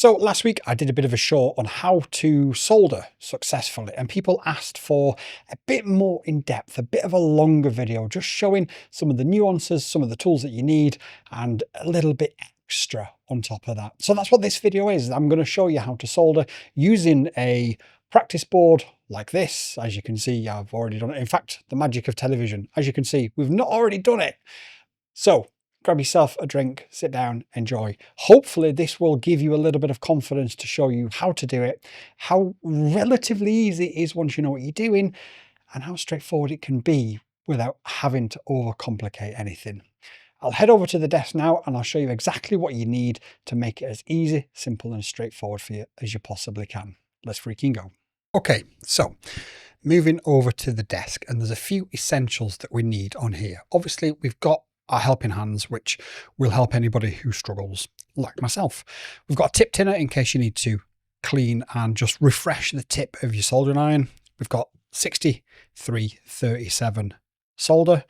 So last week I did a bit of a show on how to solder successfully, and people asked for a bit more in depth, a bit of a longer video, just showing some of the nuances, some of the tools that you need, and a little bit extra on top of that. So that's what this video is. I'm going to show you how to solder using a practice board like this. As you can see, I've already done it. In fact, the magic of television, as you can see, we've not already done it. So grab yourself a drink, sit down, enjoy. Hopefully this will give you a little bit of confidence to show you how to do it, how relatively easy it is once you know what you're doing, and how straightforward it can be without having to overcomplicate anything. I'll head over to the desk now and I'll show you exactly what you need to make it as easy, simple and straightforward for you as you possibly can. Let's freaking go. Okay, so moving over to the desk, and there's a few essentials that we need on here. Obviously we've got our helping hands, which will help anybody who struggles, like myself. We've got a tip tinner in case you need to clean and just refresh the tip of your soldering iron. We've got 6337 solder.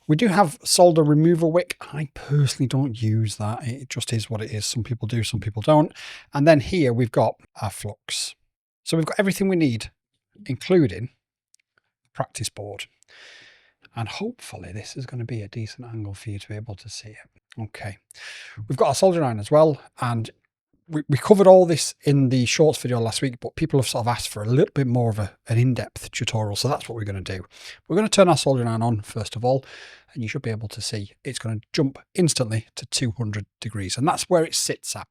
We do have solder remover wick. I personally don't use that. It just is what it is. Some people do, some people don't. And then here we've got our flux. So we've got everything we need, including a practice board. And hopefully this is going to be a decent angle for you to be able to see it. Okay, we've got our soldering iron as well, and we covered all this in the shorts video last week, but people have sort of asked for a little bit more of an in-depth tutorial, so that's what we're going to do. We're going to turn our soldering iron on first of all, and you should be able to see it's going to jump instantly to 200 degrees, and that's where it sits at.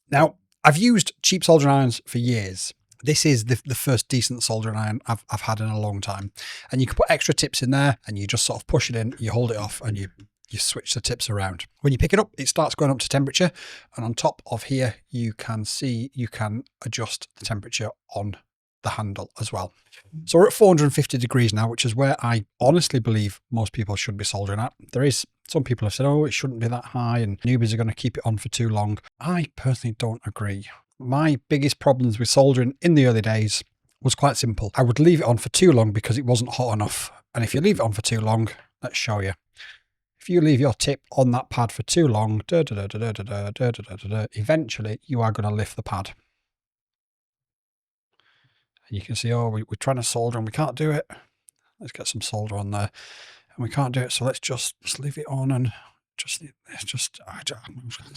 Now, I've used cheap soldering irons for years. This is the first decent soldering iron I've had in a long time. And you can put extra tips in there and you just sort of push it in, you hold it off and you switch the tips around. When you pick it up, it starts going up to temperature. And on top of here, you can see you can adjust the temperature on the handle as well. So we're at 450 degrees now, which is where I honestly believe most people should be soldering at. There is some people have said, oh, it shouldn't be that high and newbies are going to keep it on for too long. I personally don't agree. My biggest problems with soldering in the early days was quite simple. I would leave it on for too long because it wasn't hot enough. And if you leave it on for too long, let's show you. If you leave your tip on that pad for too long, eventually you are going to lift the pad. And you can see, oh, we're trying to solder and we can't do it. Let's get some solder on there. And we can't do it, so let's just leave it on and I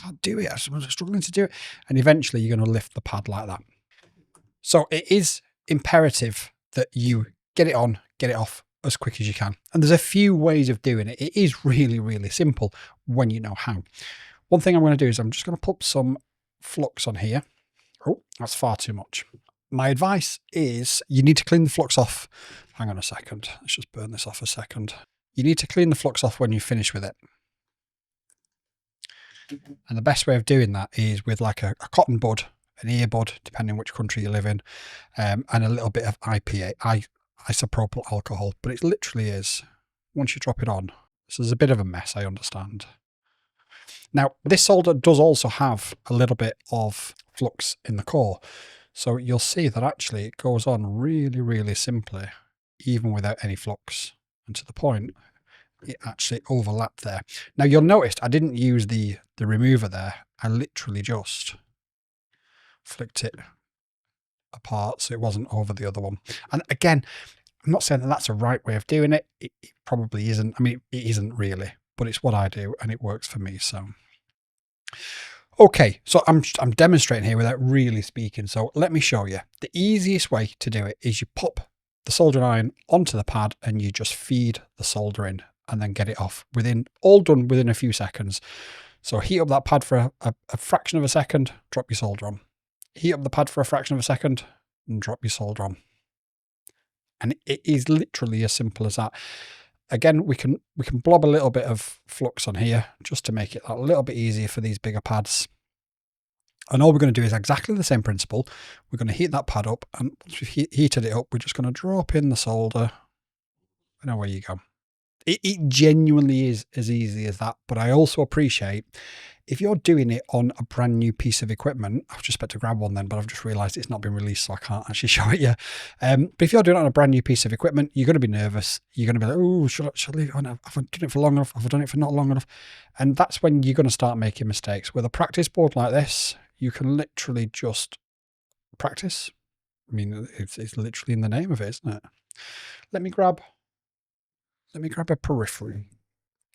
can't do it. I'm struggling to do it. And eventually you're going to lift the pad like that. So it is imperative that you get it on, get it off as quick as you can. And there's a few ways of doing it. It is really, really simple when you know how. One thing I'm going to do is I'm just going to put some flux on here. Oh, that's far too much. My advice is you need to clean the flux off. Hang on a second. Let's just burn this off a second. You need to clean the flux off when you finish with it. And the best way of doing that is with like a cotton bud, an earbud, depending which country you live in, and a little bit of IPA, isopropyl alcohol. But it literally is, once you drop it on, so there's a bit of a mess, I understand. Now, this solder does also have a little bit of flux in the core. So you'll see that actually it goes on really, really simply, even without any flux. And to the point, it actually overlapped there. Now you'll notice I didn't use the remover there. I literally just flicked it apart so it wasn't over the other one. And again, I'm not saying that that's a right way of doing it. It probably isn't. I mean, it isn't really, but it's what I do and it works for me. So, okay, so I'm demonstrating here without really speaking. So let me show you. The easiest way to do it is you pop the soldering iron onto the pad and you just feed the solder in and then get it off all done within a few seconds. So heat up that pad for a fraction of a second, drop your solder on. Heat up the pad for a fraction of a second and drop your solder on. And it is literally as simple as that. Again, we can blob a little bit of flux on here just to make it a little bit easier for these bigger pads. And all we're going to do is exactly the same principle. We're going to heat that pad up, and once we've heated it up, we're just going to drop in the solder, and away you go. It genuinely is as easy as that, but I also appreciate if you're doing it on a brand new piece of equipment. I was just about to grab one then, but I've just realized it's not been released, so I can't actually show it you. But if you're doing it on a brand new piece of equipment, you're going to be nervous. You're going to be like, oh, should I leave it on? Have I done it for long enough? Have I done it for not long enough? And that's when you're going to start making mistakes. With a practice board like this, you can literally just practice. I mean, it's literally in the name of it, isn't it? Let me grab a periphery.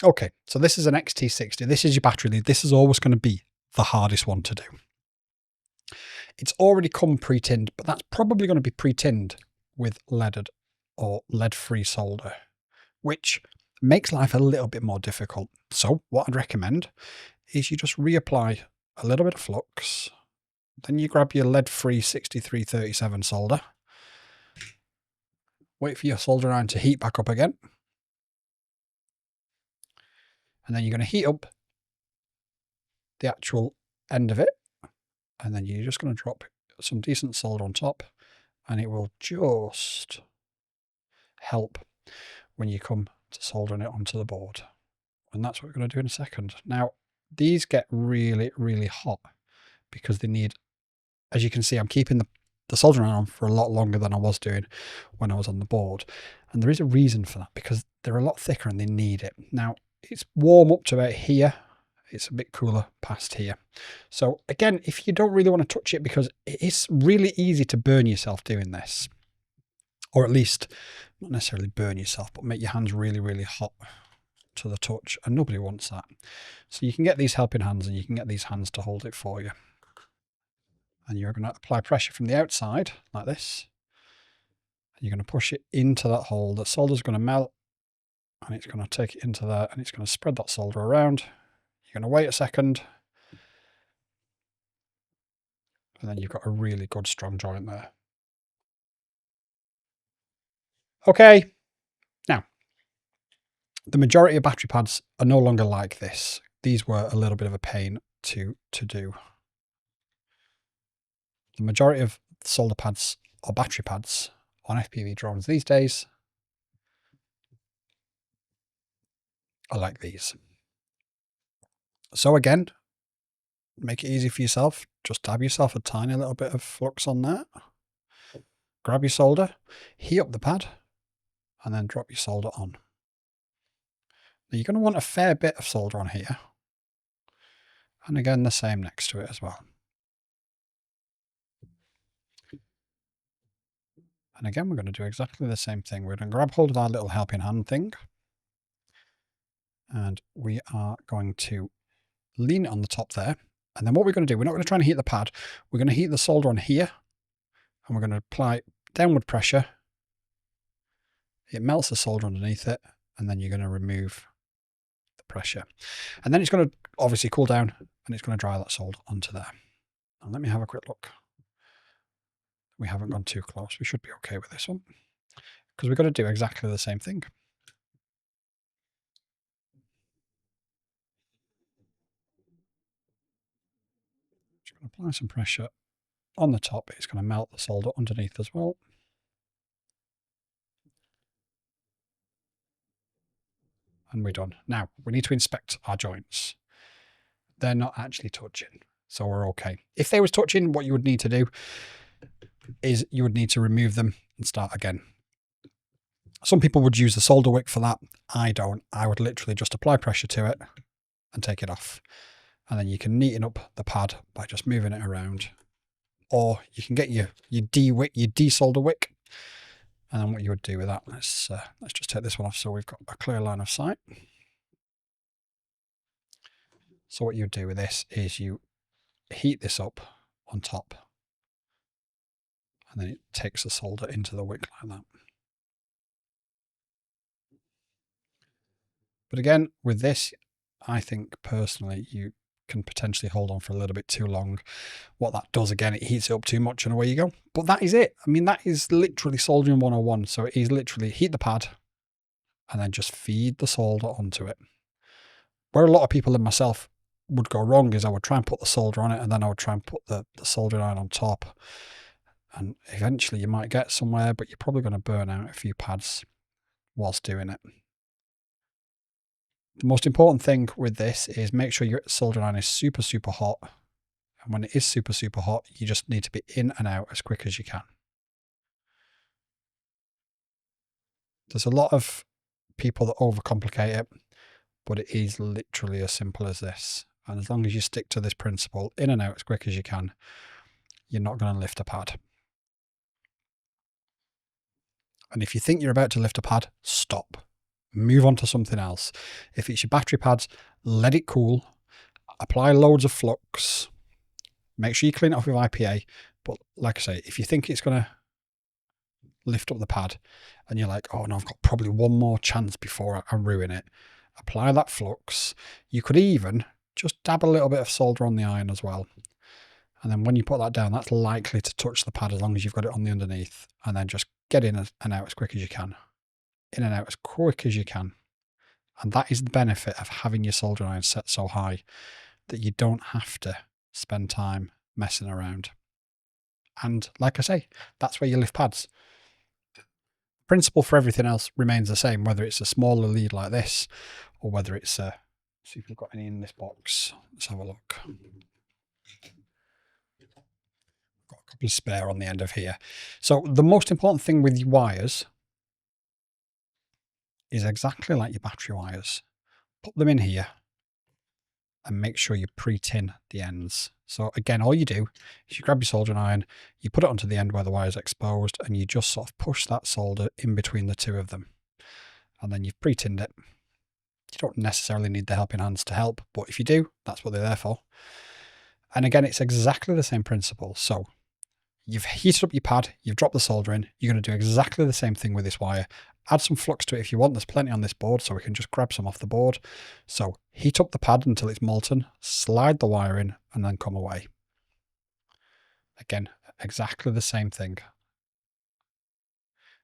Okay, so this is an XT60. This is your battery lead. This is always going to be the hardest one to do. It's already come pre-tinned, but that's probably going to be pre-tinned with leaded or lead-free solder, which makes life a little bit more difficult. So what I'd recommend is you just reapply a little bit of flux, then you grab your lead-free 6337 solder, wait for your solder iron to heat back up again, and then you're going to heat up the actual end of it, and then you're just going to drop some decent solder on top, and it will just help when you come to soldering it onto the board. And that's what we're going to do in a second. Now, these get really, really hot because they need, as you can see, I'm keeping the soldering on for a lot longer than I was doing when I was on the board. And there is a reason for that, because they're a lot thicker and they need it. Now, it's warm up to about here. It's a bit cooler past here. So again, if you don't really want to touch it, because it's really easy to burn yourself doing this, or at least not necessarily burn yourself, but make your hands really, really hot to the touch, and nobody wants that. So you can get these helping hands, and you can get these hands to hold it for you. And you're going to apply pressure from the outside like this. And you're going to push it into that hole. The solder's going to melt, and it's going to take it into there, and it's going to spread that solder around. You're going to wait a second, and then you've got a really good strong joint there. Okay, now, the majority of battery pads are no longer like this. These were a little bit of a pain to do. The majority of solder pads or battery pads on FPV drones these days are like these. So again, make it easy for yourself. Just dab yourself a tiny little bit of flux on there. Grab your solder, heat up the pad, and then drop your solder on. Now you're going to want a fair bit of solder on here. And again, the same next to it as well. And again, we're going to do exactly the same thing. We're going to grab hold of our little helping hand thing. And we are going to lean it on the top there. And then what we're going to do, we're not going to try and heat the pad. We're going to heat the solder on here. And we're going to apply downward pressure. It melts the solder underneath it. And then you're going to remove the pressure. And then it's going to obviously cool down, and it's going to dry that solder onto there. And let me have a quick look. We haven't gone too close. We should be okay with this one, because we're going to do exactly the same thing. Just going to apply some pressure on the top. It's going to melt the solder underneath as well. And we're done. Now, we need to inspect our joints. They're not actually touching, so we're okay. If they was touching, what you would need to do is you would need to remove them and start again. Some people would use the solder wick for that. I don't. I would literally just apply pressure to it and take it off. And then you can neaten up the pad by just moving it around. Or you can get your D-wick, your D-solder wick. And then what you would do with that, let's just take this one off so we've got a clear line of sight. So what you would do with this is you heat this up on top, and then it takes the solder into the wick like that. But again, with this, I think personally you can potentially hold on for a little bit too long. What that does, again, it heats it up too much and away you go. But that is it. I mean, that is literally soldering 101. So it is literally heat the pad and then just feed the solder onto it. Where a lot of people and myself would go wrong is I would try and put the solder on it, and then I would try and put the soldering iron on top. And eventually you might get somewhere, but you're probably going to burn out a few pads whilst doing it. The most important thing with this is make sure your soldering iron is super, super hot. And when it is super, super hot, you just need to be in and out as quick as you can. There's a lot of people that overcomplicate it, but it is literally as simple as this. And as long as you stick to this principle, in and out as quick as you can, you're not going to lift a pad. And if you think you're about to lift a pad, stop. Move on to something else. If it's your battery pads, let it cool. Apply loads of flux. Make sure you clean it off with IPA. But like I say, if you think it's going to lift up the pad and you're like, oh no, I've got probably one more chance before I ruin it, apply that flux. You could even just dab a little bit of solder on the iron as well. And then when you put that down, that's likely to touch the pad as long as you've got it on the underneath. And then just get in and out as quick as you can. In and out as quick as you can. And that is the benefit of having your soldering iron set so high that you don't have to spend time messing around. And like I say, that's where you lift pads. Principle for everything else remains the same, whether it's a smaller lead like this or whether it's a, see if we've got any in this box. Let's have a look. Got a couple of spare on the end of here. So the most important thing with your wires is exactly like your battery wires. Put them in here and make sure you pre-tin the ends. So again, all you do is you grab your soldering iron, you put it onto the end where the wire is exposed, and you just sort of push that solder in between the two of them. And then you've pre-tinned it. You don't necessarily need the helping hands to help, but if you do, that's what they're there for. And again, it's exactly the same principle. So you've heated up your pad, you've dropped the solder in, you're going to do exactly the same thing with this wire. Add some flux to it if you want. There's plenty on this board, so we can just grab some off the board. So heat up the pad until it's molten, slide the wire in, and then come away. Again, exactly the same thing.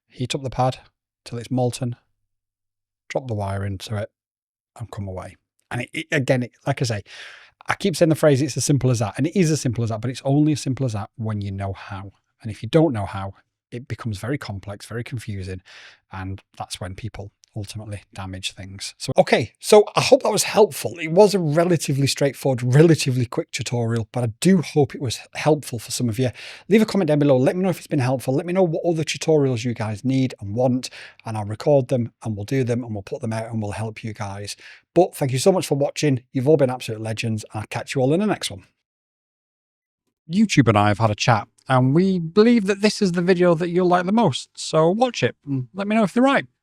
Heat up the pad till it's molten, drop the wire into it, and come away. And again, like I say, I keep saying the phrase, it's as simple as that. And it is as simple as that, but it's only as simple as that when you know how. And if you don't know how, it becomes very complex, very confusing. And that's when people ultimately damage things. So, okay, so I hope that was helpful. It was a relatively straightforward, relatively quick tutorial, but I do hope it was helpful for some of you. Leave a comment down below. Let me know if it's been helpful. Let me know what other tutorials you guys need and want, and I'll record them and we'll do them and we'll put them out and we'll help you guys. But thank you so much for watching. You've all been absolute legends, and I'll catch you all in the next one. YouTube and I have had a chat, and we believe that this is the video that you'll like the most. So watch it and let me know if they're right.